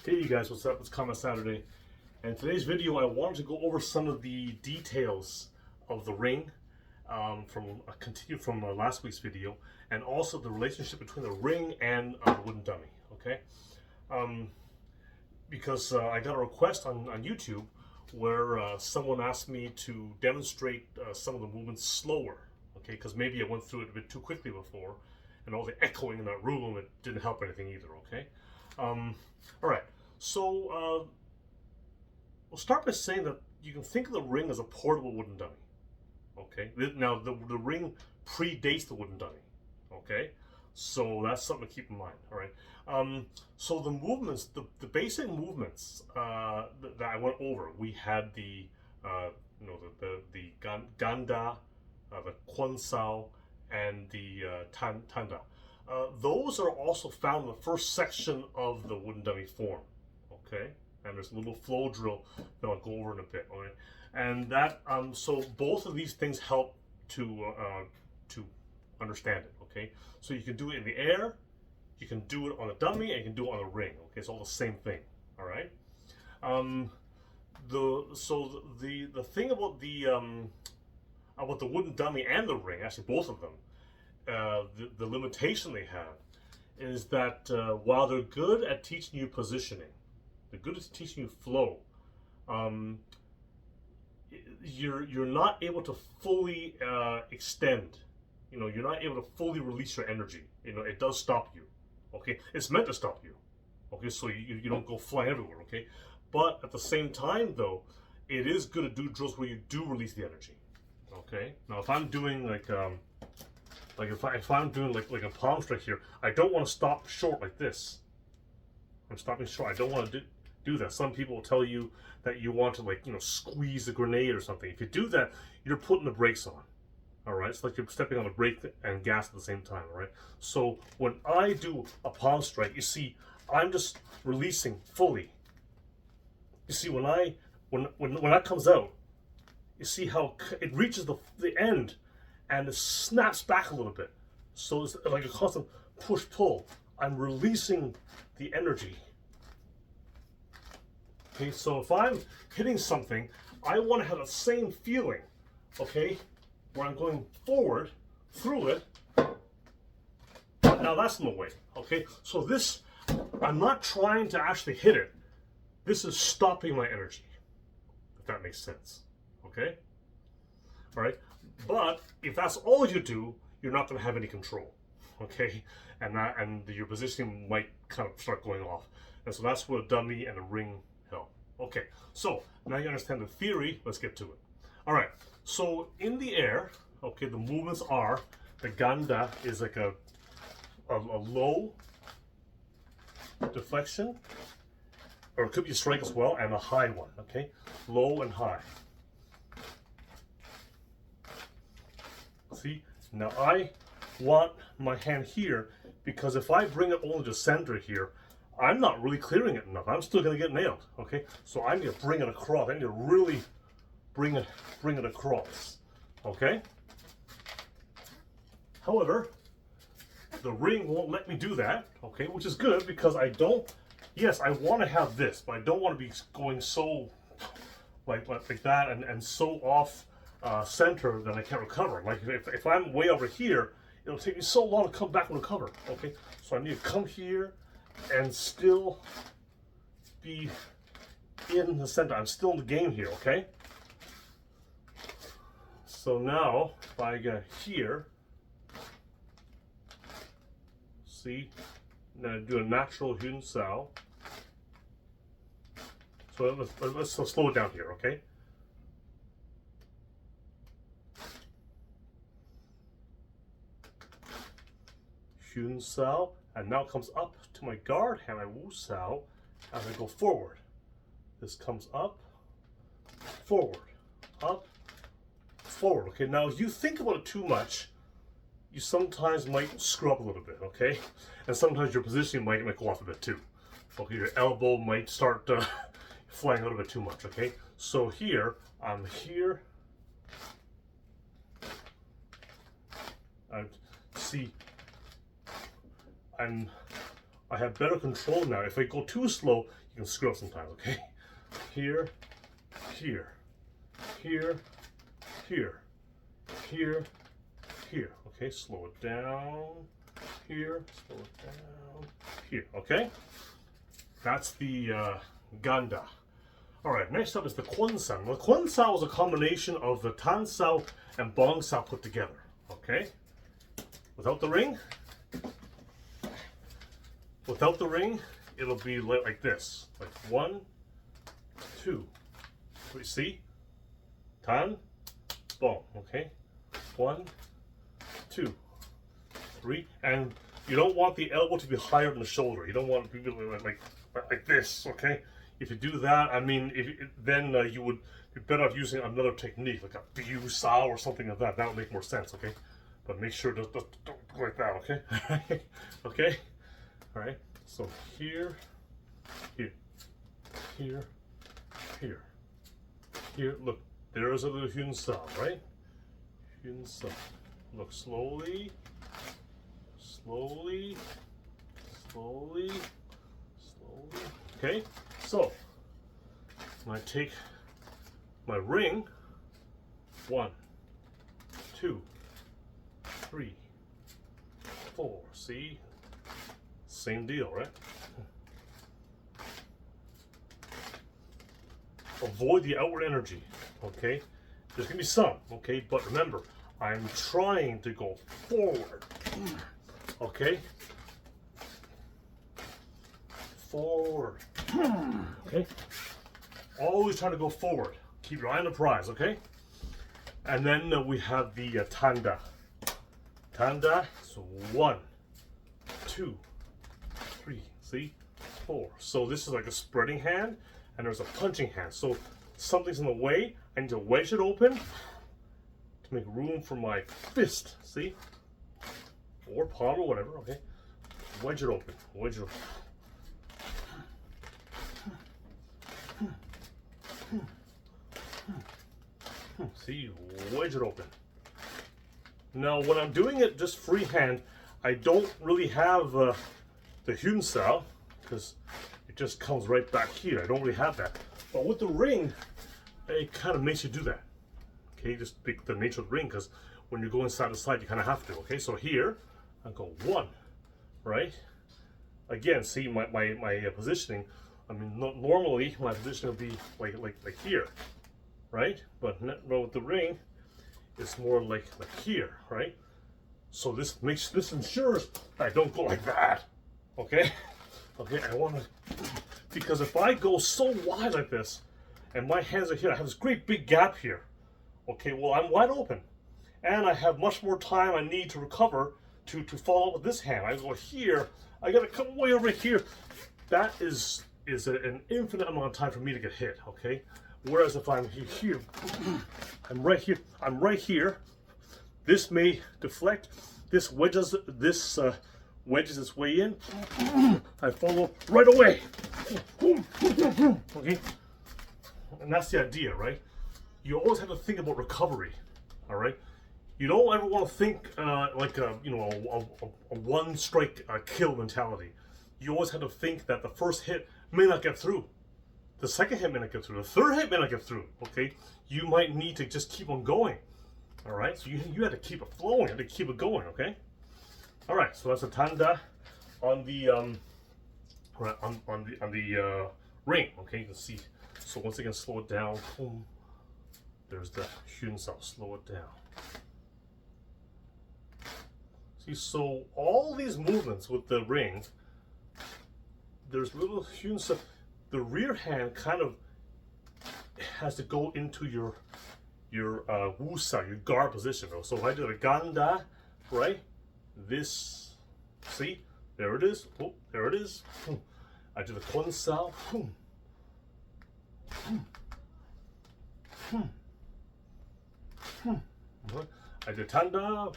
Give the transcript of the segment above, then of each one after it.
Hey you guys, what's up? It's Comment Saturday. And today's video, I wanted to go over some of the details of the ring continue from last week's video, and also the relationship between the ring and the wooden dummy. Okay, because I got a request on YouTube where someone asked me to demonstrate some of the movements slower. Okay, because maybe I went through it a bit too quickly before, and all the echoing in that room, it didn't help anything either. Okay. All right, so we'll start by saying that you can think of the ring as a portable wooden dummy. Okay, now the ring predates the wooden dummy. Okay, so that's something to keep in mind. All right, so the movements, the basic movements that I went over, we had the the Ganda, the Chun and the Tanda. Those are also found in the first section of the wooden dummy form. Okay, and there's a little flow drill that I'll go over in a bit. Okay, and that so both of these things help to understand it. Okay, so you can do it in the air, you can do it on a dummy, and you can do it on a ring. Okay, it's all the same thing. All right. The thing about the wooden dummy and the ring, actually both of them, the limitation they have is that while they're good at teaching you positioning, they're good at teaching you flow, you're not able to fully extend. You're not able to fully release your energy. It does stop you. Okay, it's meant to stop you. Okay, so you don't go flying everywhere. Okay, but at the same time though, it is good to do drills where you do release the energy. Okay, now if I'm doing if I'm doing like a palm strike here, I don't want to stop short like this. I'm stopping short. I don't want to do that. Some people will tell you that you want to squeeze a grenade or something. If you do that, you're putting the brakes on. All right, it's like you're stepping on the brake and gas at the same time. All right. So when I do a palm strike, you see, I'm just releasing fully. You see, when that comes out, you see how it reaches the end and it snaps back a little bit. So it's like a constant push-pull. I'm releasing the energy. Okay, so if I'm hitting something, I want to have the same feeling, okay, where I'm going forward through it. Now that's in the way, okay? So this, I'm not trying to actually hit it. This is stopping my energy, if that makes sense, okay? All right, but if that's all you do, you're not going to have any control, okay? And your positioning might kind of start going off. And so that's where a dummy and a ring help. Okay, so now you understand the theory. Let's get to it. All right, so in the air, okay, the movements are, the Ganda is like a low deflection, or it could be a strike as well, and a high one, okay? Low and high. See, now I want my hand here, because if I bring it only to center here, I'm not really clearing it enough. I'm still gonna get nailed, okay? So I need to bring it across. I need to really bring it across, okay? However, the ring won't let me do that, okay? Which is good, because I want to have this, but I don't want to be going so like that and so off center that I can't recover. Like if I'm way over here, it'll take me so long to come back and recover. Okay, so I need to come here and still be in the center. I'm still in the game here. Okay. So now if I get here, see, now do a natural Chun. So let's slow it down here. Okay. Chun Sao, and now comes up to my guard hand, I Wu Sao, as I go forward. This comes up, forward, up, forward. Okay, now if you think about it too much, you sometimes might screw up a little bit, okay? And sometimes your positioning might go off a bit too. Okay, your elbow might start flying a little bit too much, okay? So here, I'm here. I see. I'm I have better control now. If I go too slow, you can screw up sometimes, okay? Here, here, here, here, here, here. Okay, slow it down. Here, slow it down. Here, okay? That's the Ganda. All right, next up is the Chun. The Chun is a combination of the Tanda and Bong put together, okay? Without the ring, it'll be like this. Like 1, 2, 3, see? Tan, Bong, okay? 1, 2, 3, and you don't want the elbow to be higher than the shoulder. You don't want it to be like this, okay? If you do that, I mean, then you would be better off using another technique, like a Biu Sao or something like that. That would make more sense, okay? But make sure don't go like that, okay? Okay? All right. So here, here, here, here, here. Look, there is a little Hyun Sao, right? Hyun Sao. Look, slowly, slowly, slowly, slowly. Okay. So when I take my ring, 1, 2, 3, 4. See? Same deal, right? Avoid the outward energy, okay? There's gonna be some, okay? But remember, I'm trying to go forward, okay? Forward, okay? Always trying to go forward. Keep your eye on the prize, okay? And then we have the Tanda. Tanda, so 1, 2, 3, see? 4. So this is like a spreading hand, and there's a punching hand. So something's in the way, I need to wedge it open to make room for my fist, see? Or palm or whatever, okay? Wedge it open, wedge it open. See, wedge it open. Now, when I'm doing it just freehand, I don't really have the Hyun Sao because it just comes right back here. I don't really have that. But with the ring, it kind of makes you do that. Okay, just pick the nature of the ring because when you're going side to side, you kind of have to. Okay, so here I go 1, right? Again, see my positioning. I mean, normally my position would be like here, right? But with the ring, it's more like here, right? So this ensures I don't go like that, okay? Okay, I want to, because if I go so wide like this, and my hands are here, I have this great big gap here. Okay, well I'm wide open, and I have much more time I need to recover to follow up with this hand. I go here, I gotta come way over here. That is an infinite amount of time for me to get hit. Okay. Whereas if I'm here, I'm right here. This may deflect. This wedges its way in. I follow right away. Okay, and that's the idea, right? You always have to think about recovery. All right. You don't ever want to think like a one strike kill mentality. You always have to think that the first hit may not get through. The second hit may not get through. The third hit may not get through. Okay, you might need to just keep on going. All right, so you have to keep it flowing. You have to keep it going. Okay. All right, so that's a Tanda on the ring. Okay, you can see. So once again, slow it down. Boom. There's the Hyun Sao. Slow it down. See, so all these movements with the ring, there's little Hyun Sao. The rear hand kind of has to go into your Wu Sao, your guard position. So if I do the Ganda, right? This, see, there it is. Oh, there it is. I do the Chun Sao. I do Tanda.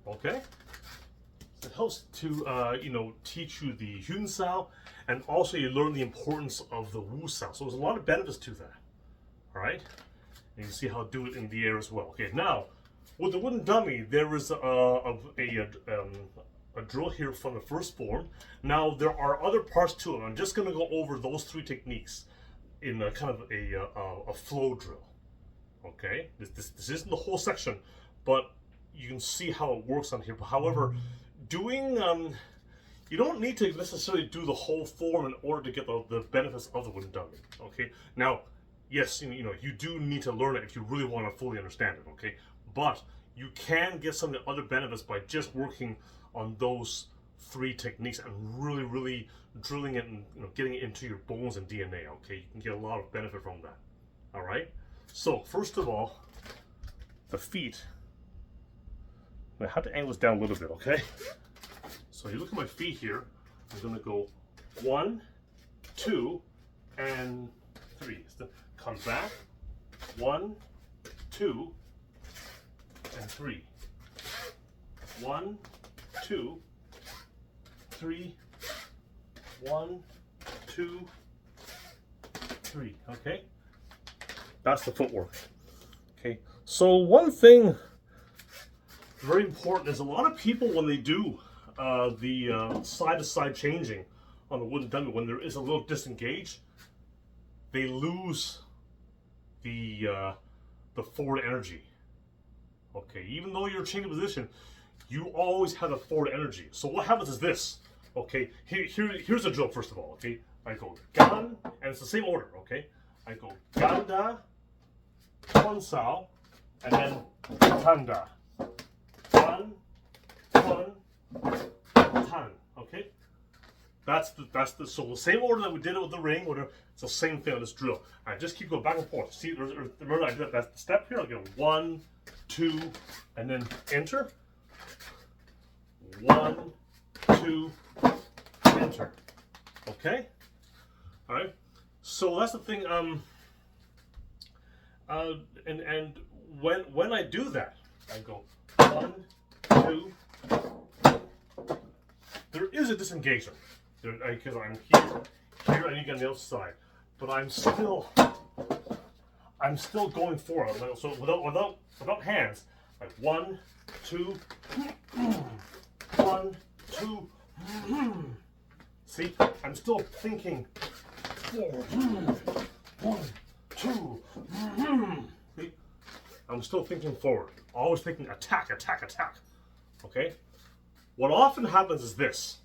Okay. It helps to teach you the Hyun Sao, and also you learn the importance of the Wu Sao. So there's a lot of benefits to that. All right, and you can see how to do it in the air as well. Okay, now with the wooden dummy, there is a drill here from the first form. Now there are other parts to it. I'm just going to go over those 3 techniques in a kind of a flow drill. Okay, this isn't the whole section, but you can see how it works on here. However, doing you don't need to necessarily do the whole form in order to get the benefits of the wooden dummy. Okay, now yes, you do need to learn it if you really want to fully understand it. Okay, but you can get some of the other benefits by just working on those 3 techniques and really drilling it and getting it into your bones and DNA. Okay, you can get a lot of benefit from that. All right. So first of all, the feet. I have to angle this down a little bit. Okay. So you look at my feet here. I'm going to go 1, 2, and 3. So come back. 1, 2, and 3. 1, 2, 3. 1, 2, 3. Okay, that's the footwork. Okay, so one thing very important is a lot of people, when they do the side-to-side changing on the wooden dummy, when there is a little disengage, they lose the forward energy. Okay, even though you're changing position, you always have the forward energy. So what happens is this. Okay, here's the drill first of all. Okay, I go Gan, and it's the same order. Okay, I go Ganda, Chun, and then Tanda. Gan, Chun, Tan. Okay, that's the so the same order that we did it with the ring. It's the same thing on this drill. I just keep going back and forth. See, remember I did that step here. I'll go 1, 2, and then enter. 1, 2, enter. Okay. All right. So that's the thing. And when I do that, I go 1, 2. There is a disengagement because I'm here, and you get on the other side, but I'm still going forward. So without hands, like 1, 2. 1, 2. See, I'm still thinking forward. 1, 2. See, I'm still thinking forward. Always thinking attack, attack, attack. Okay? What often happens is this.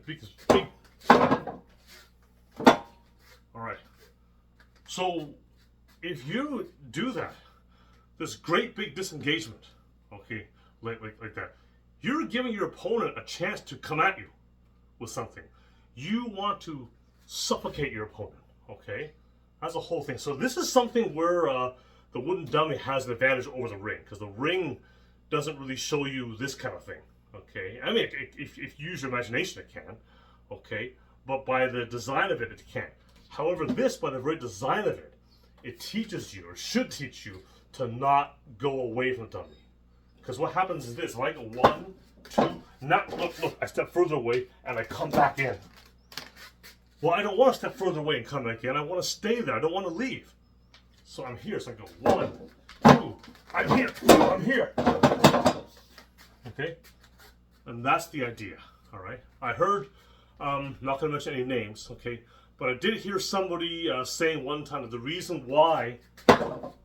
Big. Alright. So if you do that, this great big disengagement, okay, like that, you're giving your opponent a chance to come at you with something. You want to suffocate your opponent, okay? That's the whole thing. So this is something where the wooden dummy has an advantage over the ring, because the ring doesn't really show you this kind of thing, okay? I mean, if you use your imagination, it can, okay? But by the design of it, it can't. However, this, by the very design of it, it teaches you, or should teach you, to not go away from the dummy. Because what happens is this: if I go 1, 2, look, I step further away and I come back in. Well, I don't want to step further away and come back in. I want to stay there. I don't want to leave. So I'm here. So I go 1, 2. I'm here. I'm here. Okay, and that's the idea. All right. I heard, not going to mention any names. Okay, but I did hear somebody saying one time that the reason why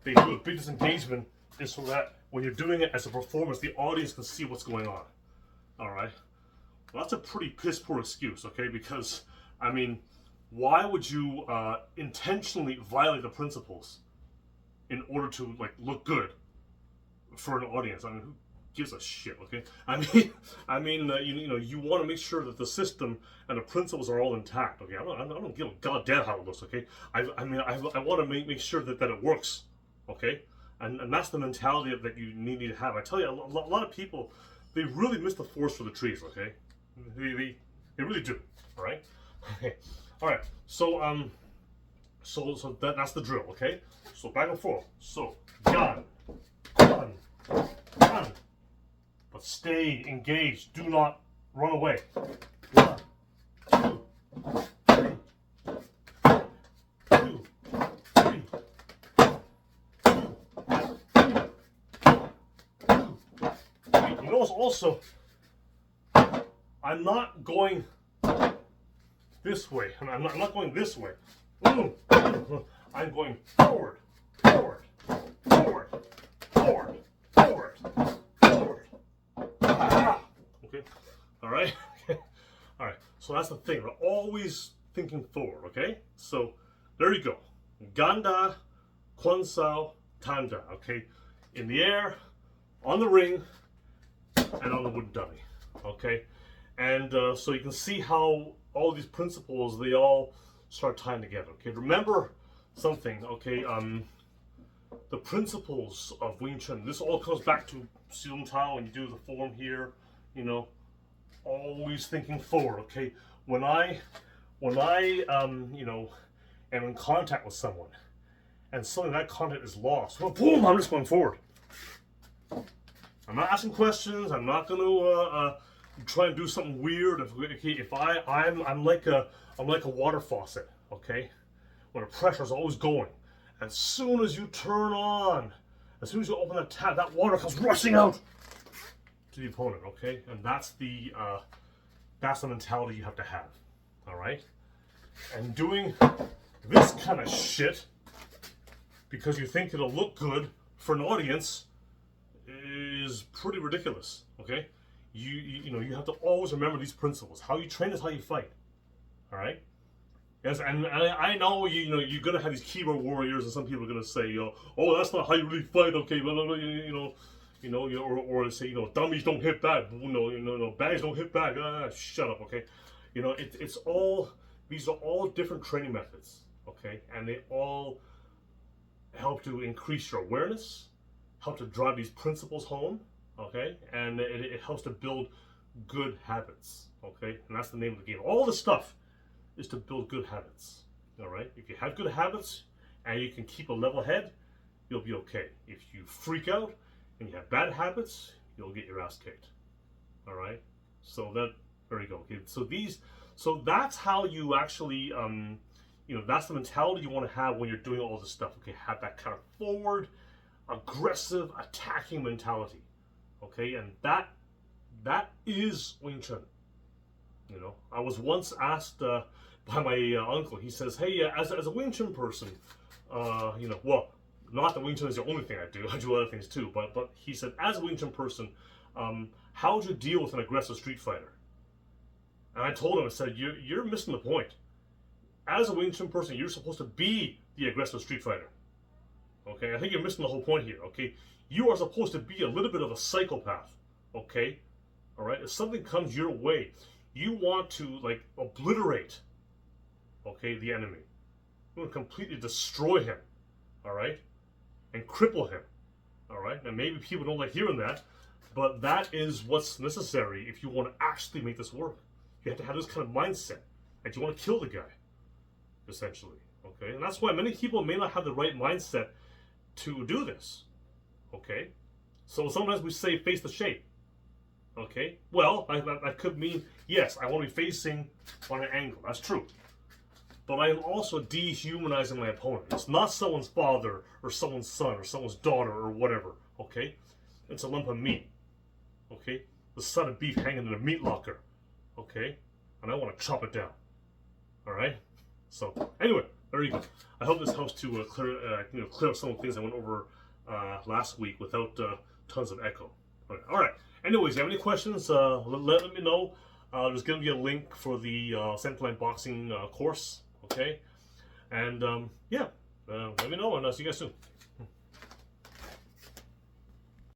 they do a big disengagement is so that when you're doing it as a performance, the audience can see what's going on. All right. Well, that's a pretty piss poor excuse. Okay, because I mean, why would you intentionally violate the principles in order to look good for an audience? I mean, who gives a shit? Okay, I mean, you want to make sure that the system and the principles are all intact. Okay, I don't give a goddamn how it looks. Okay, I want to make sure that it works. Okay, and that's the mentality that you need to have. I tell you, a lot of people, they really miss the forest for the trees. Okay, they really do. All right. Okay. All right. So so that's the drill. Okay. So back and forth. So gun, gun, gun. But stay engaged. Do not run away. 1, 2, 3. 2, 3. notice also, I'm not going this way. I'm not going this way. I'm going forward, forward, forward, forward, forward, forward. Okay, all right, all right. So that's the thing. We're always thinking forward. Okay, so there you go. Ganda, Tanda. Okay, in the air, on the ring, and on the wooden dummy. Okay, and so you can see how all these principles, they all start tying together. Okay, remember something. Okay, the principles of Wing Chun. This all comes back to Siu Tao, and you do the form here. You know, always thinking forward. Okay, when I you know, am in contact with someone, and suddenly that contact is lost, well, boom! I'm just going forward. I'm not asking questions. I'm not going to try and do something weird. If I'm like a water faucet. Okay, where the pressure is always going. As soon as you turn on, as soon as you open that tap, that water comes rushing out to the opponent. Okay, and that's the mentality you have to have. All right, and doing this kind of shit because you think it'll look good for an audience is pretty ridiculous. Okay, you know, you have to always remember these principles. How you train is how you fight. All right. Yes, and I know you're gonna have these keyboard warriors, and some people are gonna say, oh, that's not how you really fight. Okay, blah, blah, blah, or say, dummies don't hit back. Bags don't hit back. Shut up. Okay, it's all, these are all different training methods. Okay, and they all help to increase your awareness, help to drive these principles home. Okay, and it helps to build good habits. Okay, and that's the name of the game. All this stuff is to build good habits. All right, if you have good habits and you can keep a level head, you'll be okay. If you freak out and you have bad habits, you'll get your ass kicked. All right, so there you go. Okay, so that's how you actually that's the mentality you want to have when you're doing all this stuff. Okay, have that kind of forward, aggressive, attacking mentality. Okay, and that is Wing Chun. I was once asked by my uncle. He says, "Hey, as a Wing Chun person, well, not that Wing Chun is the only thing I do. I do other things too. But he said, as a Wing Chun person, how would you deal with an aggressive street fighter?" And I told him, I said, "You're missing the point. As a Wing Chun person, you're supposed to be the aggressive street fighter. Okay, I think you're missing the whole point here. Okay, you are supposed to be a little bit of a psychopath. Okay, all right. If something comes your way, you want to obliterate, okay, the enemy. You want to completely destroy him, all right, and cripple him, all right. And maybe people don't like hearing that, but that is what's necessary if you want to actually make this work. You have to have this kind of mindset that you want to kill the guy, essentially, okay. And that's why many people may not have the right mindset to do this, okay. So sometimes we say face the shape. Okay, well, that could mean, yes, I want to be facing on an angle. That's true. But I am also dehumanizing my opponent. It's not someone's father or someone's son or someone's daughter or whatever. Okay, it's a lump of meat. Okay, the son of beef hanging in a meat locker. Okay, and I want to chop it down. All right. So anyway, there you go. I hope this helps to clear up some of the things I went over last week without tons of echo. All right. Anyways, if you have any questions, let me know. There's going to be a link for the Centerline Boxing course, okay? And yeah, let me know, and I'll see you guys soon.